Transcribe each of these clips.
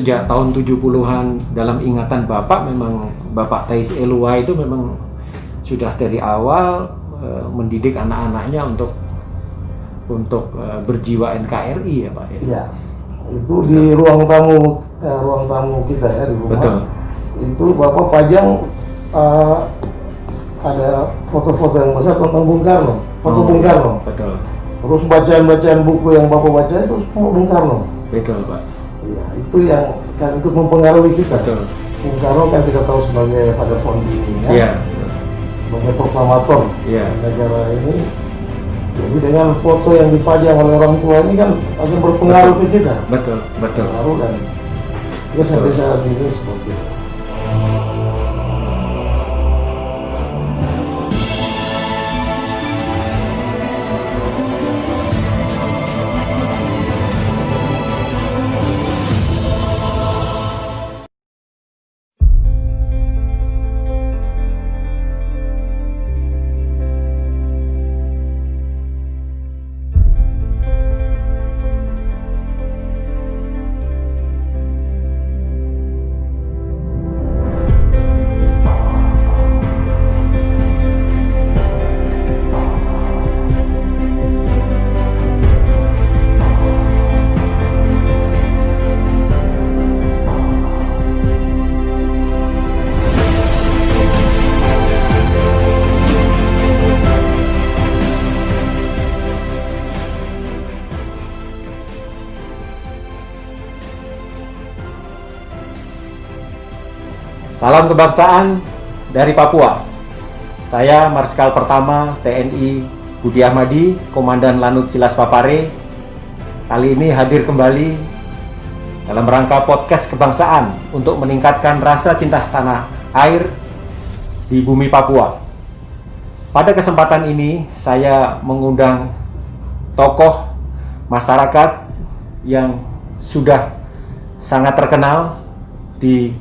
sejak tahun 70-an dalam ingatan Bapak, memang Bapak Theis Eluai itu memang sudah dari awal mendidik anak-anaknya untuk berjiwa NKRI ya Pak ya? Iya, itu di ruang tamu kita ya di rumah. Betul. Itu Bapak pajang ada foto-foto yang besar tentang Bung Karno, foto Bung Karno. Betul. Terus bacaan-bacaan buku yang Bapak baca itu semua Bung Karno. Betul Pak. Iya, itu yang kan ikut mempengaruhi kita. Betul. Bung Karno kan kita tahu sebagai father founding ya, Iya. sebagai proklamator Iya. negara ini. Jadi dengan foto yang dipajang oleh orang tua ini kan akan berpengaruh ke kita. Betul. Betul. Pengaruh dan ya sampai saat ini seperti itu. Salam kebangsaan dari Papua. Saya Marskal Pertama TNI Budi Ahmadi, Komandan Lanut Cilas Papare. Kali ini hadir kembali dalam rangka podcast kebangsaan untuk meningkatkan rasa cinta tanah air di bumi Papua. Pada kesempatan ini saya mengundang tokoh masyarakat yang sudah sangat terkenal di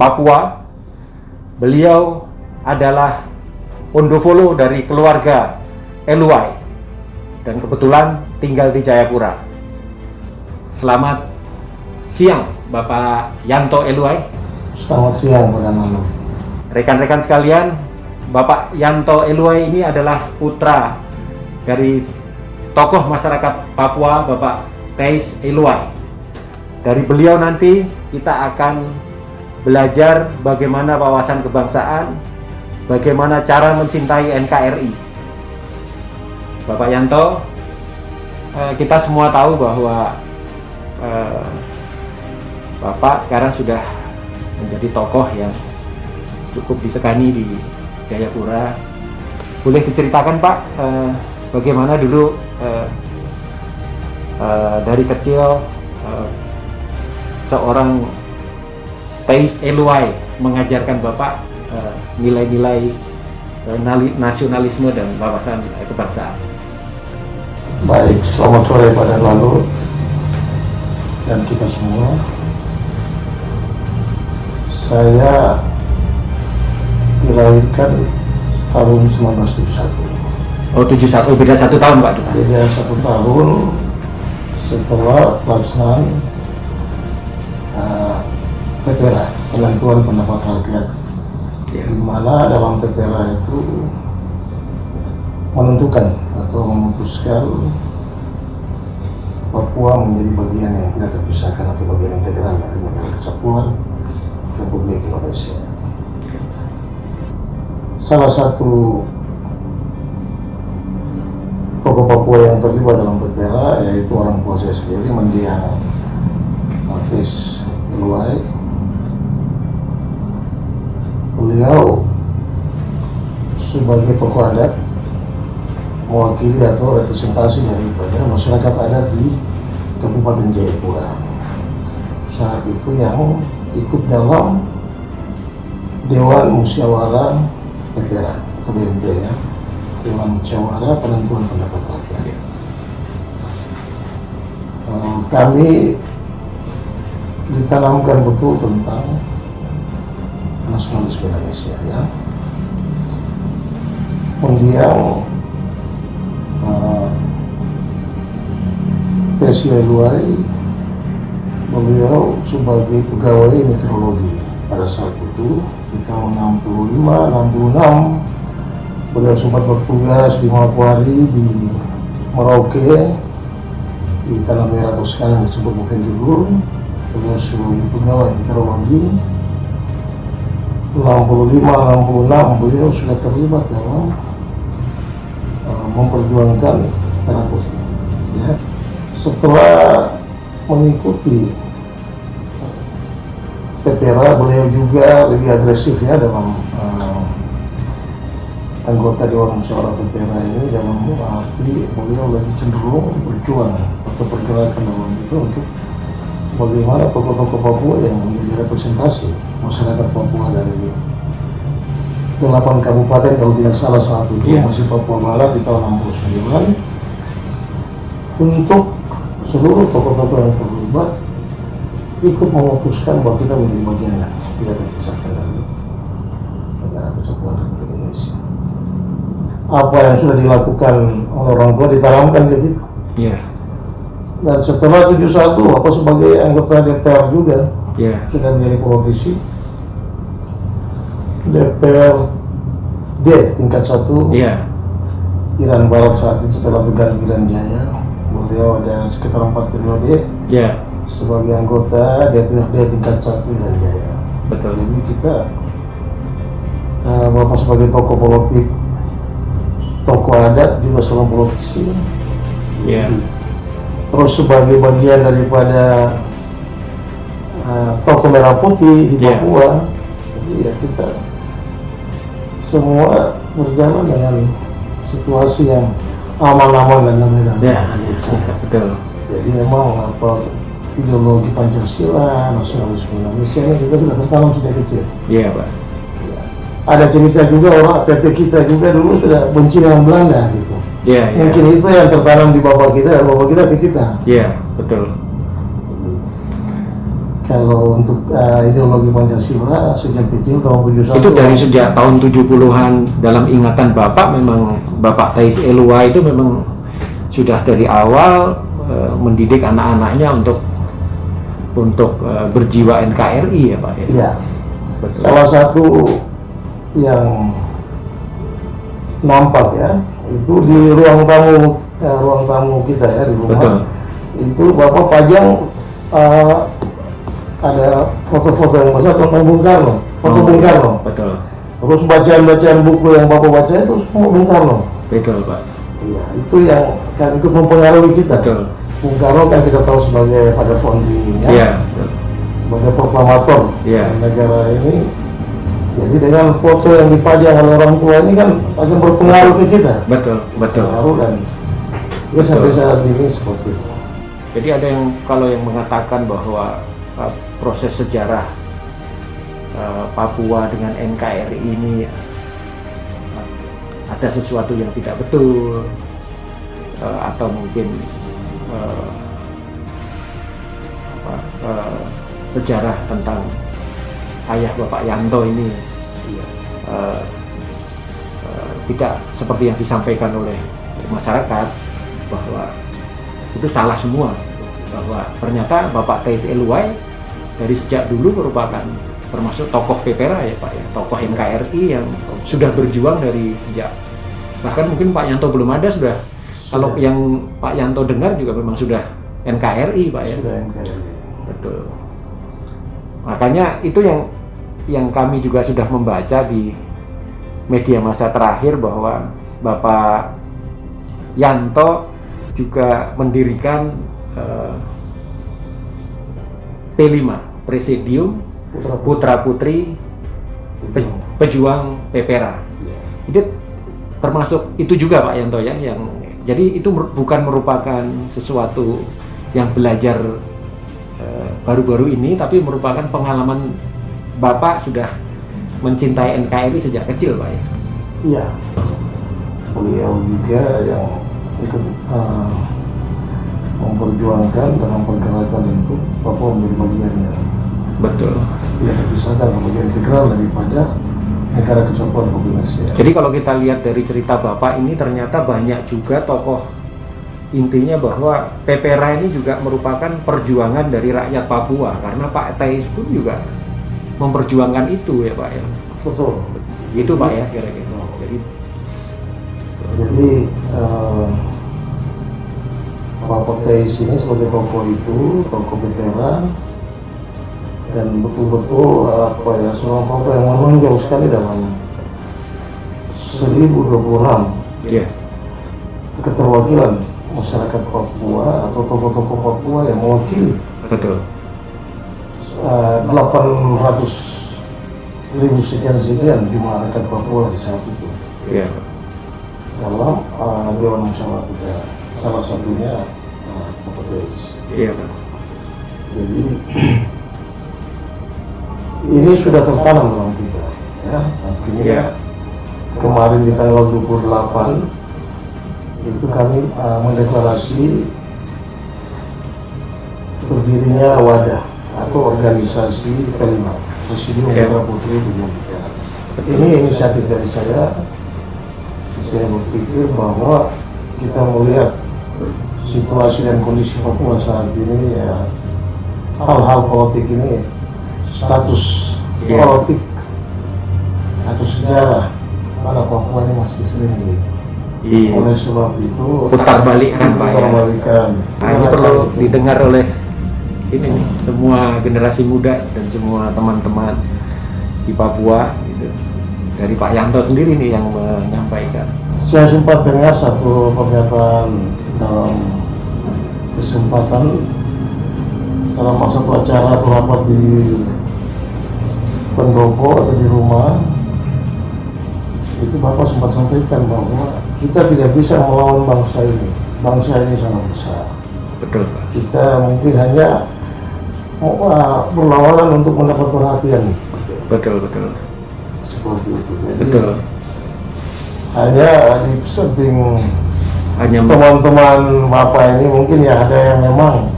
Papua. Beliau adalah Pondofolo dari keluarga Eluai dan kebetulan tinggal di Jayapura. Selamat siang Bapak Yanto Eluai. Selamat siang Pak Nano. Rekan-rekan sekalian, Bapak Yanto Eluai ini adalah putra dari tokoh masyarakat Papua, Bapak Theis Eluai. Dari beliau nanti kita akan belajar bagaimana wawasan kebangsaan, bagaimana cara mencintai NKRI. Bapak Yanto, kita semua tahu bahwa Bapak sekarang sudah menjadi tokoh yang cukup disegani di Jayapura. Boleh diceritakan Pak, bagaimana dulu dari kecil seorang Theis Eluai mengajarkan Bapak nilai-nilai nasionalisme dan wawasan kebangsaan. Baik, selamat sore pada Lanut dan kita semua. Saya dilahirkan tahun 1971. Oh 71, beda 1 tahun Pak kita. Beda 1 tahun setelah pelaksanaan PPRA, penentuan pendapat rakyat, Ya. di mana dalam PPRA itu menentukan atau memutuskan Papua menjadi bagian yang tidak terpisahkan atau bagian integral dari negara kesatuan Republik Indonesia. Salah satu tokoh Papua yang terlibat dalam PPRA yaitu orang tua saya sendiri, mendiang Theis Eluai. Beliau sebagai tokoh adat mewakili atau representasi daripada masyarakat adat di Kabupaten Jayapura. Saat itu yang ikut dalam Dewan Musyawarah PPRA atau DMP ya, Dewan Musyawarah Penentuan Pendapat Rakyat. Kami ditanamkan betul tentang nasionalisme Indonesia ya. Mendiang Theis Eluai beliau sebagai pegawai meteorologi. Pada saat itu di tahun 65-66 beliau sempat bertugas di Manokwari, di Merauke, di Tanah Merah atau sekarang disebut Bukit Tigur. Beliau sebagai pegawai meteorologi. 65-66 beliau sudah terlibat dalam memperjuangkan merah putih. Ya. Setelah mengikuti PPRA, beliau juga lebih agresif ya dalam anggota Dewan Musyawarah PPRA ini, dalam arti beliau lebih cenderung berjuang atau pergerakan dalam itu untuk bagaimana tokoh-tokoh Papua yang menjadi representasi masyarakat Papua dari 8 kabupaten kalau tidak salah saat itu, masih Papua Barat di tahun 69, untuk seluruh tokoh-tokoh yang terlibat ikut memutuskan bahwa kita menjadi bagian yang tidak terpisahkan dari negara Kesatuan Republik Indonesia. Apa yang sudah dilakukan oleh orang tua ditanamkan ke kita. Dan setelah 71, apa sebagai anggota DPR juga sudah menjadi politisi DPRD tingkat 1 Irian Barat saat itu, setelah berganti Irian Jaya. Beliau ada sekitar 4 periode sebagai anggota DPRD tingkat 1 Irian Jaya. Betul. Jadi kita Bapak sebagai tokoh politik, tokoh adat juga seorang politisi. Terus sebagai bagian daripada tokoh merah putih di Papua. Jadi ya kita semua berjalan dengan situasi yang aman-aman dan damai-damai. Betul. Jadi memang ideologi Pancasila, nasionalisme Indonesia ini kita sudah tertanam sejak kecil. Iya, Pak. Ada cerita juga orang tete kita juga dulu sudah benci dengan Belanda gitu. Mungkin itu yang tertanam di bapak kita dan bapak kita ke kita. Betul. Jadi, kalau untuk ideologi Pancasila sejak kecil tahun 71 itu dari sejak tahun 70-an dalam ingatan Bapak, memang Bapak Thais Eluwa itu memang sudah dari awal mendidik anak-anaknya untuk berjiwa NKRI ya Pak ya. Iya. Betul. Salah satu yang nampak ya itu di ruang tamu kita ya di rumah. Betul. Itu Bapak pajang ada foto-foto yang besar tentang Bung Karno, foto Bung Karno. Betul. Terus bacaan-bacaan buku yang Bapak baca itu semua Bung Karno. Betul, Pak. Iya, itu yang kan ikut mempengaruhi kita. Betul. Bung Karno kan kita tahu sebagai father founding ya. Sebagai proklamator negara ini. Jadi dengan foto yang dipajang oleh orang tua ini kan akan berpengaruh ke kita. Betul. Pengaruh dan ya sampai saat ini seperti itu. Jadi ada yang kalau yang mengatakan bahwa proses sejarah Papua dengan NKRI ini ada sesuatu yang tidak betul, atau mungkin sejarah tentang ayah Bapak Yanto ini tidak seperti yang disampaikan oleh masyarakat, bahwa itu salah semua, bahwa ternyata Bapak Thais Eluwa dari sejak dulu merupakan termasuk tokoh PPRA ya Pak ya, tokoh NKRI yang sudah berjuang dari sejak, bahkan mungkin Pak Yanto belum ada sudah. Kalau yang Pak Yanto dengar juga memang sudah NKRI Pak ya. Sudah NKRI. Betul. Makanya itu yang kami juga sudah membaca di media massa terakhir, bahwa Bapak Yanto juga mendirikan P5, Presidium Putra Putri Pejuang PPRA. Itu termasuk itu juga Pak Yanto ya, yang jadi itu bukan merupakan sesuatu yang belajar baru-baru ini, tapi merupakan pengalaman Bapak sudah mencintai NKRI sejak kecil Pak ya. Iya. Beliau juga yang ikut memperjuangkan dalam pergerakan untuk Papua menjadi bagian yang betul tidak terpisahkan, bagian integral daripada negara Kesatuan Republik Indonesia. Jadi kalau kita lihat dari cerita Bapak ini, ternyata banyak juga tokoh intinya bahwa PPRA ini juga merupakan perjuangan dari rakyat Papua, karena Pak Thais pun juga memperjuangkan itu ya Pak ya. Betul. Gitu Pak ya kira-kira. Jadi Pak Thais ini sebagai tokoh itu, tokoh PPRA, dan betul-betul seorang tokoh yang menonjol sekali dalam 1026 Iya. keterwakilan masyarakat Papua atau tokoh-tokoh Papua yang mewakili Betul. 800.000 sekian jumlah rakyat Papua di saat itu Iya. dalam Dewan Musyawarah PPRA, salah satunya Pak Thais. Iya Pak. Jadi ini sudah tertanam dalam kita, ya. Artinya Iya. kemarin di tanggal 28 itu kami mendeklarasi berdirinya wadah atau organisasi kelima Presidium Iya. Putra Putri Dunia Bicara. Ini inisiatif dari saya. Saya berpikir bahwa kita melihat situasi dan kondisi Papua saat ini, ya, hal-hal politik ini, status Iya. politik atau sejarah pada Papua ini masih sering Iya. oleh sebab itu Putar balikan Pak ya. putarbalikan. Nah, ini perlu didengar oleh ini nih, semua generasi muda dan semua teman-teman di Papua gitu. Dari Pak Yanto sendiri nih yang menyampaikan. Saya sempat dengar satu pernyataan dalam kesempatan dalam masa acara atau rapat di pendopo atau di rumah, itu Bapak sempat sampaikan bahwa kita tidak bisa melawan bangsa ini. Bangsa ini sangat besar. Betul Pak. Kita mungkin hanya berlawanan untuk mendapat perhatian. Betul. Seperti itu. Jadi Betul. hanya di samping Hanya teman-teman Bapak ini mungkin ya ada yang memang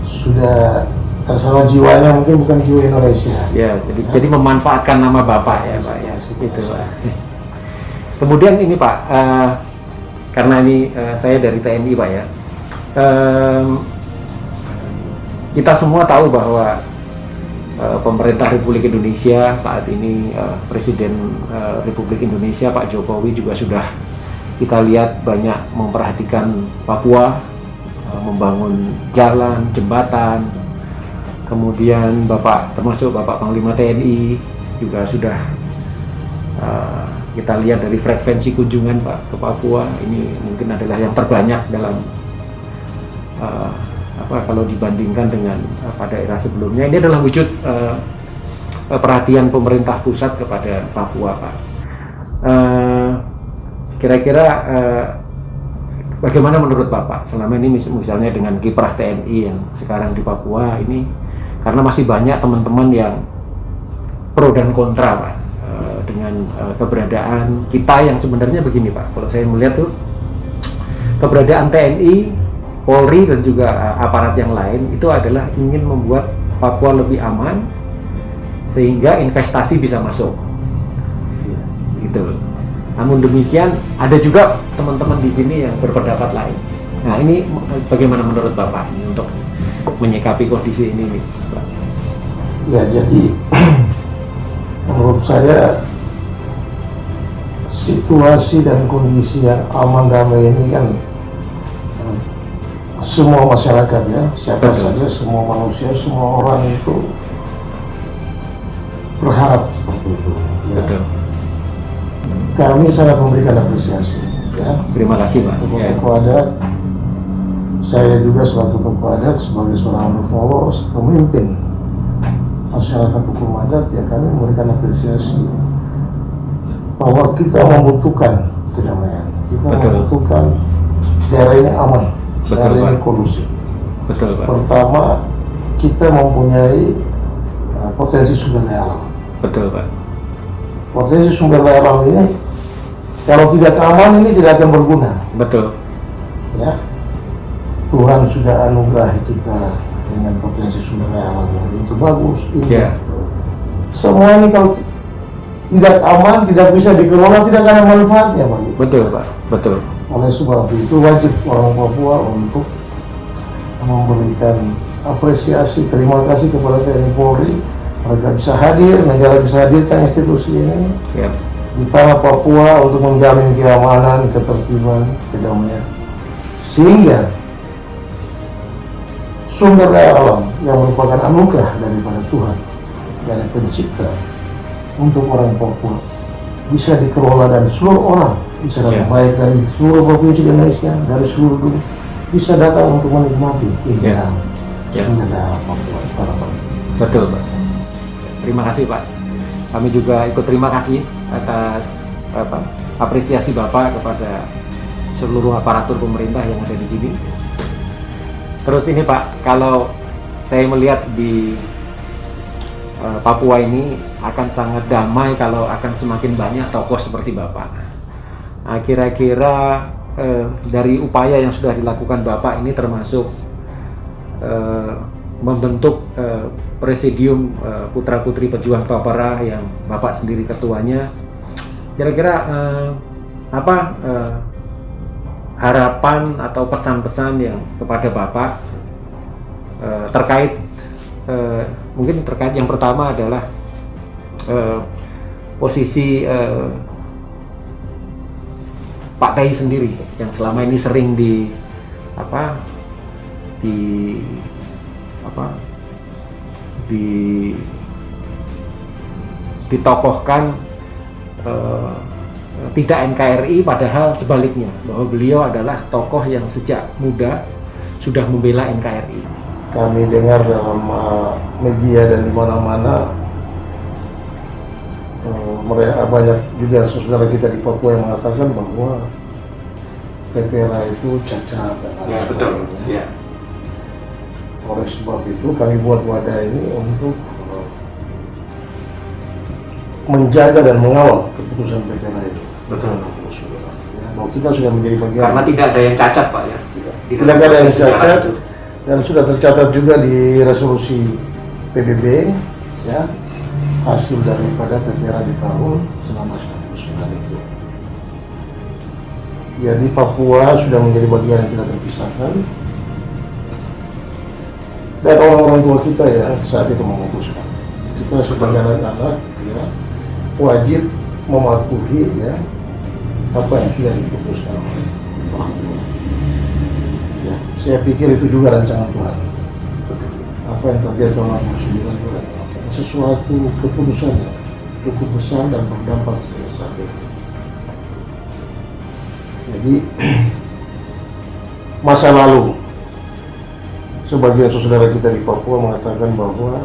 sudah tersana jiwanya, mungkin bukan jiwa Indonesia. ya, jadi memanfaatkan nama Bapak ya Pak ya. Gitu Pak. Kemudian ini Pak, karena ini saya dari TNI Pak ya. Kita semua tahu bahwa pemerintah Republik Indonesia saat ini, Presiden Republik Indonesia Pak Jokowi juga sudah kita lihat banyak memperhatikan Papua, membangun jalan, jembatan. Kemudian Bapak, termasuk Bapak Panglima TNI juga sudah kita lihat dari frekuensi kunjungan Pak ke Papua ini mungkin adalah yang terbanyak dalam kalau dibandingkan dengan pada era sebelumnya. Ini adalah wujud perhatian pemerintah pusat kepada Papua Pak. Kira-kira bagaimana menurut Bapak selama ini misalnya dengan kiprah TNI yang sekarang di Papua ini, karena masih banyak teman-teman yang pro dan kontra Pak dengan keberadaan kita yang sebenarnya begini Pak, kalau saya melihat tuh keberadaan TNI, Polri dan juga aparat yang lain itu adalah ingin membuat Papua lebih aman sehingga investasi bisa masuk gitu. Namun demikian ada juga teman-teman di sini yang berpendapat lain. Nah ini bagaimana menurut Bapak ini untuk menyikapi kondisi ini nih, Pak? Ya, jadi menurut saya situasi dan kondisi yang aman damai ini kan semua masyarakat ya, siapa saja, semua manusia, semua orang itu berharap seperti itu. Ya. Betul. Kami sangat memberikan apresiasi. Ya. Terima kasih Pak. Untuk Ya. tokoh adat, saya juga selaku tokoh adat sebagai seorang polos, pemimpin masyarakat hukum adat, ya kami memberikan apresiasi bahwa kita membutuhkan kedamaian, kita Betul. membutuhkan daerah ini aman, Betul, daerah ini Pak. kondusif. Betul Pak. Pertama, kita mempunyai potensi sumber daya alam. Betul Pak. Potensi sumber daya alam ini kalau tidak aman ini tidak akan berguna. Betul. Ya, Tuhan sudah anugerahi kita dengan potensi sumber daya alam yang itu bagus. Ya. Semua ini kalau tidak aman, tidak bisa dikelola, tidak ada manfaatnya bagi kita. Betul Pak. Betul. Oleh sebab itu wajib orang Papua untuk memberikan apresiasi, terima kasih kepada TNI Polri. Mereka bisa hadir, negara bisa hadirkan institusi ini di tanah Papua untuk menjamin keamanan, ketertiban, kedamaian. Sehingga sumber daya alam yang merupakan anugerah daripada Tuhan, dari pencipta untuk orang Papua bisa dikelola dan seluruh orang bisa datang, baik dari seluruh provinsi Indonesia, dari seluruh dunia bisa datang untuk menikmati keindahan sumber daya alam Papua. Betul, Pak. Terima kasih, Pak. Kami juga ikut terima kasih atas apresiasi Bapak kepada seluruh aparatur pemerintah yang ada di sini. Terus ini, Pak, kalau saya melihat di Papua ini akan sangat damai kalau akan semakin banyak tokoh seperti Bapak. Nah, kira-kira dari upaya yang sudah dilakukan Bapak ini termasuk membentuk presidium putra-putri pejuang Papua yang Bapak sendiri ketuanya. Kira-kira harapan atau pesan-pesan yang kepada Bapak terkait mungkin terkait yang pertama adalah posisi Pak Tai sendiri yang selama ini sering ditokohkan tidak NKRI, padahal sebaliknya bahwa beliau adalah tokoh yang sejak muda sudah membela NKRI. Kami dengar dalam media dan di mana-mana mereka banyak juga saudara kita di Papua yang mengatakan bahwa PPRA itu cacat dan lain sebagainya. Oleh sebab itu kami buat wadah ini untuk menjaga dan mengawal keputusan PPRA itu. Betul. Ya, bahwa kita sudah menjadi bagian. Karena tidak ada yang cacat, Pak, ya. Tidak ada yang cacat dan sudah tercatat juga di resolusi PBB, ya, hasil daripada PPRA di tahun 1999 itu. Jadi Papua sudah menjadi bagian yang tidak terpisahkan. Dan orang-orang tua kita yang saat itu memutuskan, kita sebagai anak-anak ya wajib mematuhi ya apa yang sudah diputuskan oleh orang tua. Ya, saya pikir itu juga rancangan Tuhan. Apa yang terjadi tahun 1999 itu adalah sesuatu keputusan yang cukup besar dan berdampak sampai saat ini. Jadi masa lalu sebagian saudara kita di Papua mengatakan bahwa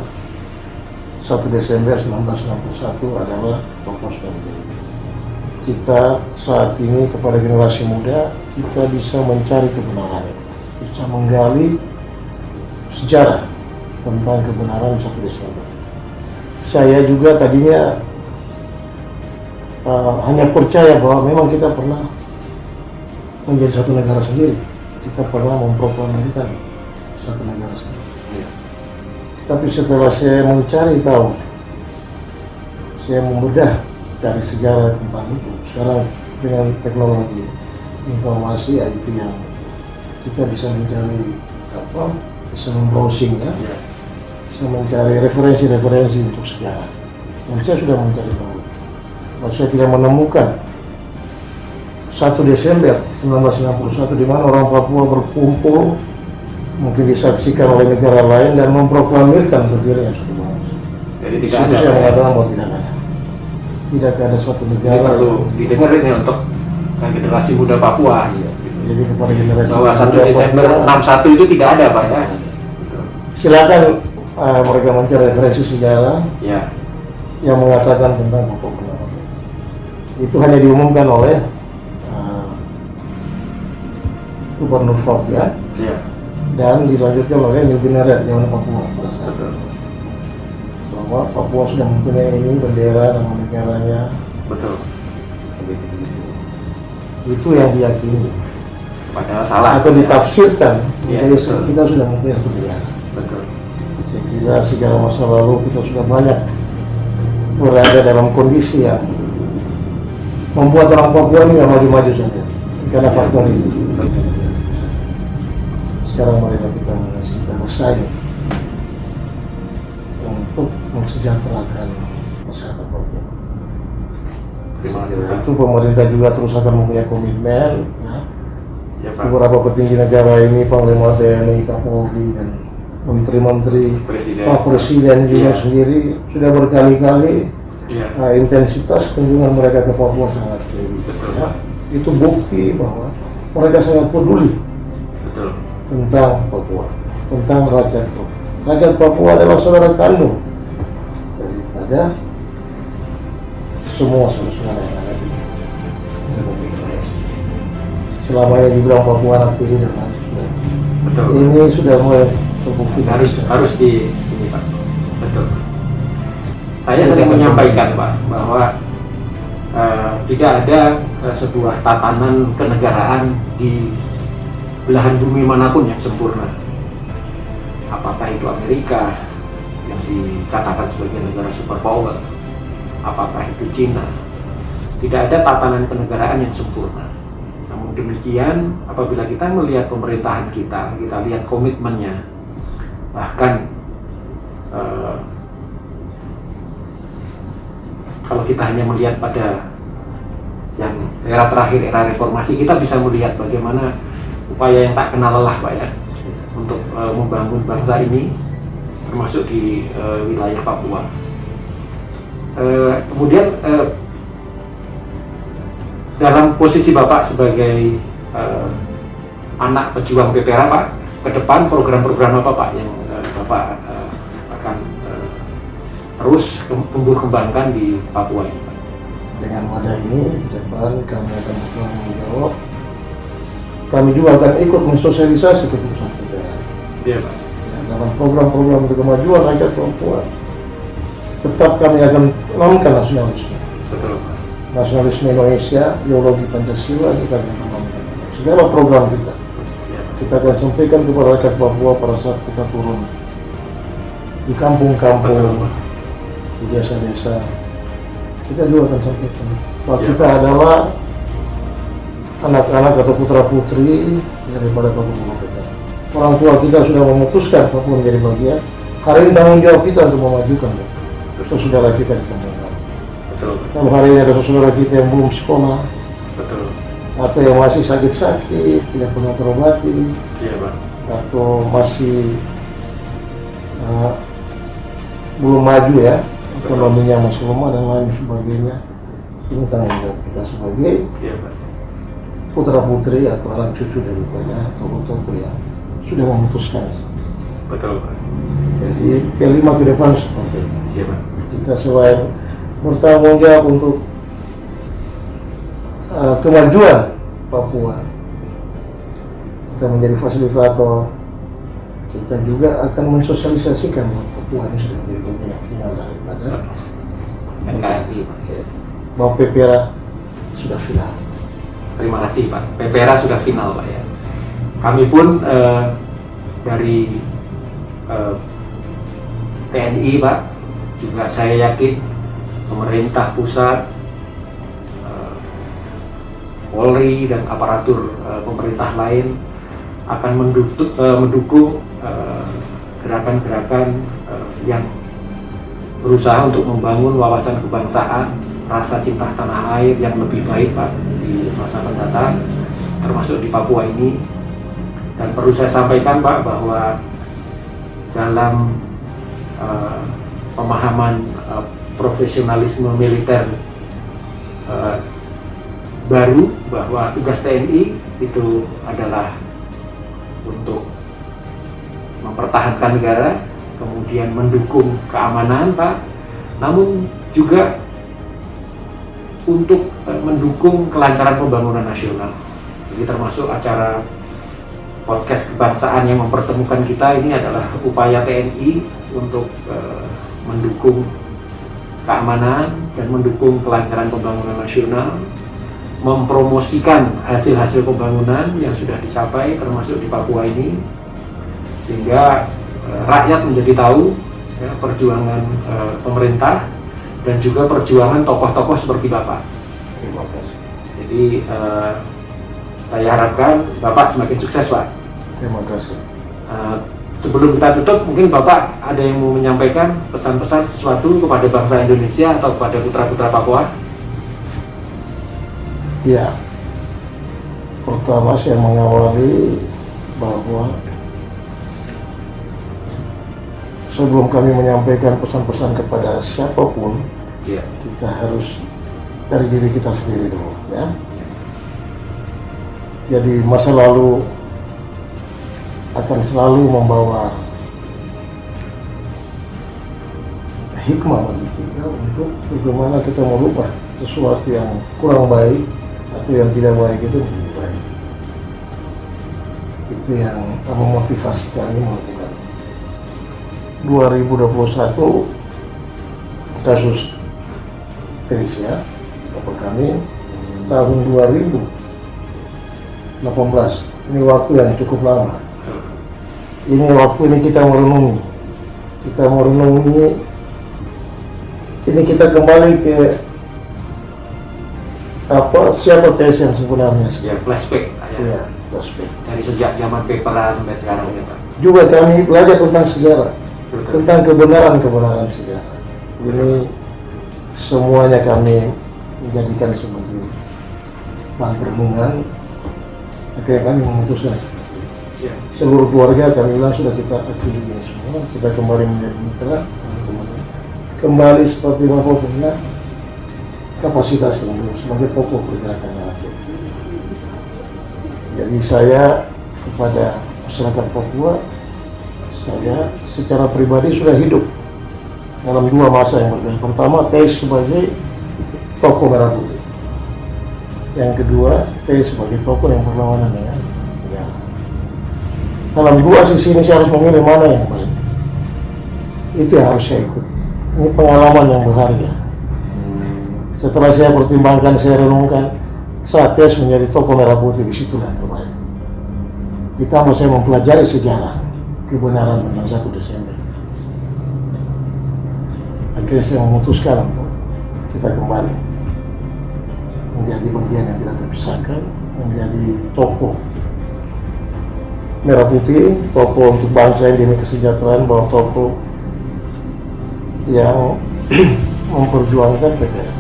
1 Desember 1961 adalah Papua sudah berdiri. Kita saat ini kepada generasi muda, kita bisa mencari kebenaran itu, bisa menggali sejarah tentang kebenaran 1 Desember. Saya juga tadinya hanya percaya bahwa memang kita pernah menjadi satu negara sendiri, kita pernah memproklamirkan satu negara sendiri. Ya. Tapi setelah saya mencari tahu, saya membedah cari sejarah tentang itu. Sekarang dengan teknologi informasi IT yang kita bisa mencari bisa membrowsing ya, bisa mencari referensi-referensi untuk sejarah. Dan saya sudah mencari tahu. Kalau saya tidak menemukan 1 Desember 1991 di mana orang Papua berkumpul, mungkin disaksikan oleh negara lain dan memproklamirkan berdirinya suatu bangsa. Jadi di situ saya mengatakan bahwa tidak ada suatu negara. Jadi perlu didengar ini untuk generasi muda Papua. Iya. Jadi kepada generasi bahwa 1 Desember 61 itu tidak ada, Pak, ya. Silakan mereka mencari referensi sejarah ya, yang mengatakan tentang Papua pernah merdeka. Itu hanya diumumkan oleh Gubernur Fok ya. Dan dilanjutkan oleh New Guinea Zaman Papua pada saat itu, bahwa Papua sudah mempunyai ini bendera nama negaranya. Betul. Begitu. Itu yang diyakini. Padahal salah. Atau ditafsirkan. Ya, jadi kita sudah mempunyai satu negara. Betul. Saya kira sejarah masa lalu kita sudah banyak berada dalam kondisi yang membuat orang Papua ini nggak maju-maju saja. Karena faktor ini, sekarang marilah kita bersaing untuk mensejahterakan masyarakat Papua. Itu pemerintah juga terus akan mempunyai komitmen, ya, beberapa petinggi negara ini, Panglima TNI, Kapolri, dan menteri-menteri, Pak Presiden juga sendiri sudah berkali-kali intensitas kunjungan mereka ke Papua sangat tinggi. Ya. Itu bukti bahwa mereka sangat peduli tentang Papua, tentang rakyat Papua. Rakyat Papua adalah saudara kandung daripada semua saudara yang ada di Republik Indonesia. Selama ini dibilang Papua anak tiri dan lain sebagainya. Ini sudah mulai terbukti. Harus di ini Pak. Betul. Saya sering menyampaikan Pak bahwa tidak ada sebuah tatanan kenegaraan di belahan bumi manapun yang sempurna. Apakah itu Amerika yang dikatakan sebagai negara superpower, apakah itu Cina, tidak ada tatanan kenegaraan yang sempurna. Namun demikian, apabila kita melihat pemerintahan kita lihat komitmennya, bahkan kalau kita hanya melihat pada yang era terakhir, era reformasi, kita bisa melihat bagaimana upaya yang tak kenal lelah Pak ya, untuk membangun bangsa ini, termasuk di wilayah Papua. Kemudian dalam posisi Bapak sebagai anak pejuang PPRA Pak, ke depan program-program apa Pak yang Bapak akan terus tumbuh kembangkan di Papua ini Pak? Dengan wadah ini, ke depan kami akan bertanggung jawab. Kami juga akan ikut mensosialisasi keputusan PPRA. Iya Pak. Ya, dalam program-program untuk kemajuan rakyat Papua, tetap kami akan tanamkan nasionalisme. Betul Pak. Nasionalisme Indonesia, ideologi Pancasila kita akan tanamkan dalam segala program kita. Ya, kita akan sampaikan kepada rakyat Papua pada saat kita turun di kampung-kampung, di desa-desa. Kita juga akan sampaikan bahwa kita adalah anak-anak atau putra-putri daripada tokoh-tokoh kita. Orang tua kita sudah memutuskan Papua menjadi bagian. Hari ini tanggung jawab kita untuk memajukan saudara kita di kampung-kampung. Betul. Kalau hari ini ada saudara kita yang belum sekolah, Betul. atau yang masih sakit-sakit, tidak pernah terobati, Iya Pak. atau masih belum maju ya, ekonominya masih lemah dan lain sebagainya. Ini tanggung jawab kita sebagai putra-putri atau anak cucu daripada tokoh-tokoh yang sudah memutuskan. Betul Pak. Jadi P5 ke depan seperti itu. Iya Pak. Kita selain bertanggung jawab untuk kemajuan Papua, kita menjadi fasilitator, kita juga akan mensosialisasikan bahwa Papua ini sudah menjadi bagian yang final daripada negara ini. Bahwa PPRA sudah final. Terima kasih Pak. PPRA sudah final Pak ya. Kami pun dari TNI Pak, juga saya yakin pemerintah pusat, Polri dan aparatur pemerintah lain akan mendukung gerakan-gerakan yang berusaha untuk membangun wawasan kebangsaan, rasa cinta tanah air yang lebih baik Pak di masa mendatang, termasuk di Papua ini. Dan perlu saya sampaikan Pak bahwa dalam pemahaman profesionalisme militer baru, bahwa tugas TNI itu adalah untuk mempertahankan negara, kemudian mendukung keamanan Pak, namun juga untuk mendukung kelancaran pembangunan nasional. Jadi termasuk acara podcast kebangsaan yang mempertemukan kita ini adalah upaya TNI untuk mendukung keamanan dan mendukung kelancaran pembangunan nasional, mempromosikan hasil-hasil pembangunan yang sudah dicapai termasuk di Papua ini, sehingga rakyat menjadi tahu ya, perjuangan pemerintah dan juga perjuangan tokoh-tokoh seperti Bapak. Terima kasih. Jadi Saya harapkan Bapak semakin sukses, Pak. Terima kasih. Sebelum kita tutup, mungkin Bapak ada yang mau menyampaikan pesan-pesan sesuatu kepada bangsa Indonesia atau kepada putra-putra Papua? Ya, pertama saya mengawali bahwa sebelum kami menyampaikan pesan-pesan kepada siapapun, Ya. kita harus dari diri kita sendiri dulu, ya. Jadi masa lalu akan selalu membawa hikmah bagi kita untuk bagaimana kita merubah sesuatu yang kurang baik atau yang tidak baik itu menjadi baik. Itu yang memotivasi kami melakukan. 2021 kasus tes ya, Bapak kami tahun 2018. Ini waktu yang cukup lama. Ini waktu ini kita merenungi. Ini kita kembali ke siapa tes yang sebenarnya. Ya, flashback. Iya, flashback. Dari sejak zaman Pepera sampai sekarang ya, Pak. Juga kami belajar tentang sejarah, Betul. tentang kebenaran sejarah. Ini semuanya kami menjadikan sebagai bahan perenungan. Akhirnya kami memutuskan seperti itu. Ya. Seluruh keluarga kami bilang sudah kita akhiri ini semua, kita kembali menjadi mitra, kembali seperti Bapak punya kapasitas yang dulu sebagai tokoh pergerakan rakyat. Jadi saya kepada masyarakat Papua, saya secara pribadi sudah hidup dalam dua masa yang berbeda. Pertama, Teis sebagai tokoh Merah Putih. Yang kedua, Teis sebagai tokoh yang berlawanan dengan negara. Dalam dua sisi ini saya harus memilih mana yang baik. Itu yang harus saya ikuti. Ini pengalaman yang berharga. Setelah saya pertimbangkan, saya renungkan, saat Teis menjadi tokoh Merah Putih, di situlah yang terbaik. Ditambah saya mempelajari sejarah kebenaran tentang 1 Desember. Akhirnya saya memutuskan untuk kita kembali menjadi bagian yang tidak terpisahkan, menjadi tokoh Merah Putih, tokoh untuk bangsa yang demi kesejahteraan, bahwa tokoh yang memperjuangkan PPR.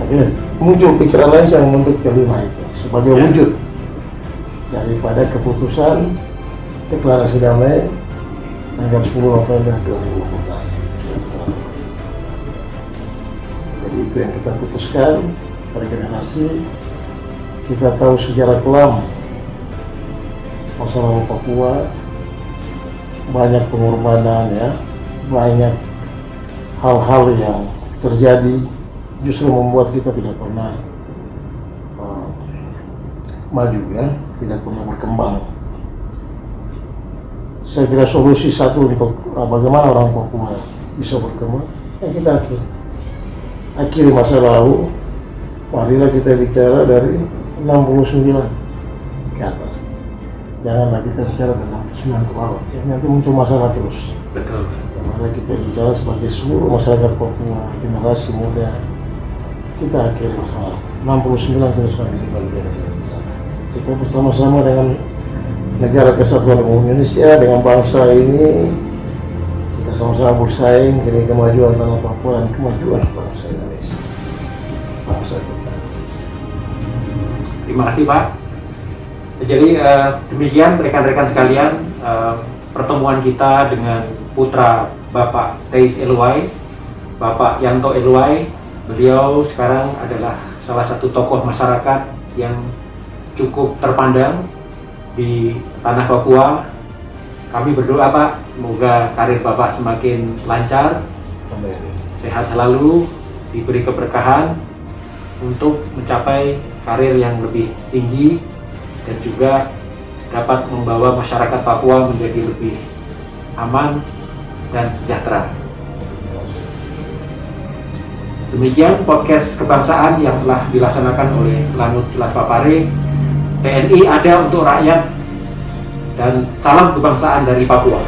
Akhirnya muncul pikiran lain yang membentuk kelima itu sebagai wujud daripada keputusan deklarasi damai tanggal 10 November 2018. Jadi itu yang kita putuskan pada generasi. Kita tahu sejarah kelam masa lalu Papua, banyak pengorbanan ya, banyak hal-hal yang terjadi justru membuat kita tidak pernah maju ya, tidak pernah berkembang. Saya kira solusi satu untuk bagaimana orang Papua bisa berkembang, ya kita akhiri masa lalu. Marilah kita bicara dari 69 ke atas. Janganlah kita bicara dari 69 ke bawah, ya, nanti muncul masalah terus. Betul. Ya, mari kita bicara sebagai seluruh masyarakat Papua, generasi muda. Kita akhiri masalah 69 kita sudah menjadi bagian dari sana. Kita bersama-sama dengan Negara Kesatuan Republik Indonesia, dengan bangsa ini, kita sama-sama bersaing demi kemajuan tanah Papua dan kemajuan bangsa Indonesia, bangsa kita. Terima kasih, Pak. Jadi demikian rekan-rekan sekalian, pertemuan kita dengan putra Bapak Teis Eluai, Bapak Yanto Eluai. Beliau sekarang adalah salah satu tokoh masyarakat yang cukup terpandang di tanah Papua. Kami berdoa, Pak, semoga karir Bapak semakin lancar, Amin. sehat selalu, diberi keberkahan untuk mencapai karir yang lebih tinggi dan juga dapat membawa masyarakat Papua menjadi lebih aman dan sejahtera. Demikian podcast kebangsaan yang telah dilaksanakan oleh Lanut Silas Papare. TNI ada untuk rakyat, dan salam kebangsaan dari Papua.